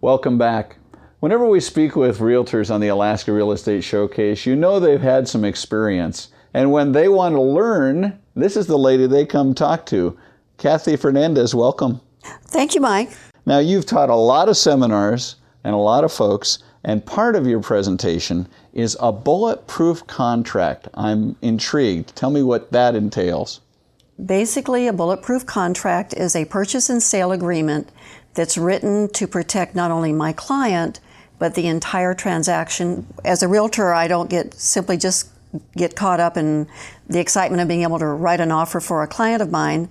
Welcome back. Whenever we speak with realtors on the Alaska Real Estate Showcase, you know they've had some experience. And when they want to learn, this is the lady they come talk to. Kathy Fernandez, welcome. Thank you, Mike. Now, you've taught a lot of seminars and a lot of folks, and part of your presentation is a bulletproof contract. I'm intrigued. Tell me what that entails. Basically, a bulletproof contract is a purchase and sale agreement that's written to protect not only my client, but the entire transaction. As a realtor, I don't simply just get caught up in the excitement of being able to write an offer for a client of mine,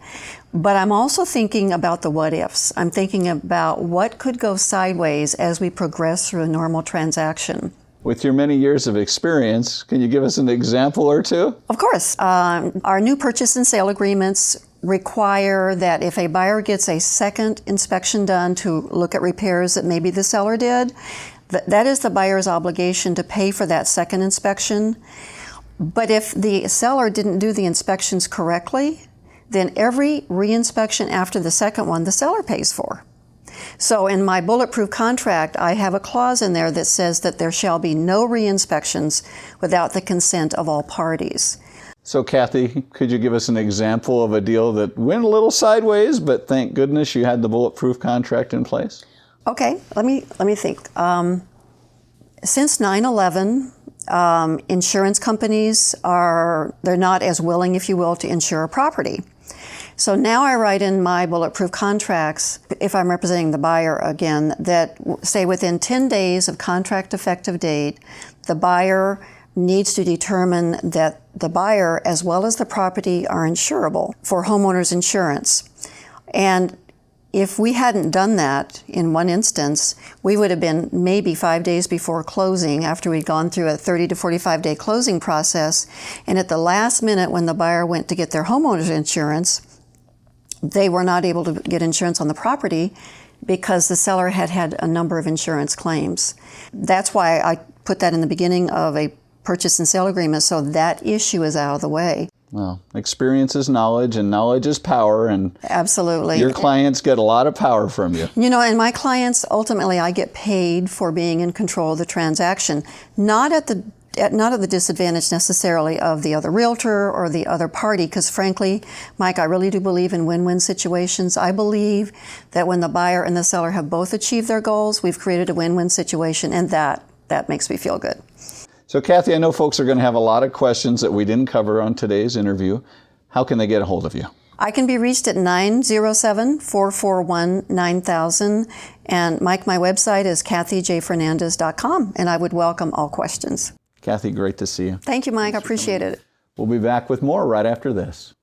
but I'm also thinking about the what ifs. I'm thinking about what could go sideways as we progress through a normal transaction. With your many years of experience, can you give us an example or two? Of course. Our new purchase and sale agreements require that if a buyer gets a second inspection done to look at repairs that maybe the seller did, that is the buyer's obligation to pay for that second inspection. But if the seller didn't do the inspections correctly, then every reinspection after the second one, the seller pays for. So in my bulletproof contract, I have a clause in there that says that there shall be no reinspections without the consent of all parties. So Kathy, could you give us an example of a deal that went a little sideways, but thank goodness you had the bulletproof contract in place? Okay, let me think. Since 9/11, insurance companies they're not as willing, if you will, to insure a property. So now I write in my bulletproof contracts, if I'm representing the buyer again, that say within 10 days of contract effective date, the buyer needs to determine that the buyer as well as the property are insurable for homeowners insurance. And if we hadn't done that in one instance, we would have been maybe 5 days before closing after we'd gone through a 30 to 45 day closing process. And at the last minute when the buyer went to get their homeowners insurance, they were not able to get insurance on the property because the seller had had a number of insurance claims. That's why I put that in the beginning of a purchase and sale agreement, so that issue is out of the way. Well, experience is knowledge, and knowledge is power, and absolutely, your clients get a lot of power from you. You know, and my clients, ultimately, I get paid for being in control of the transaction, not at the disadvantage necessarily of the other realtor or the other party, because frankly, Mike, I really do believe in win-win situations. I believe that when the buyer and the seller have both achieved their goals, we've created a win-win situation, and that makes me feel good. So Kathy, I know folks are going to have a lot of questions that we didn't cover on today's interview. How can they get a hold of you? I can be reached at 907-441-9000. And Mike, my website is kathyjfernandez.com, and I would welcome all questions. Kathy, great to see you. Thank you, Mike. I appreciate it. We'll be back with more right after this.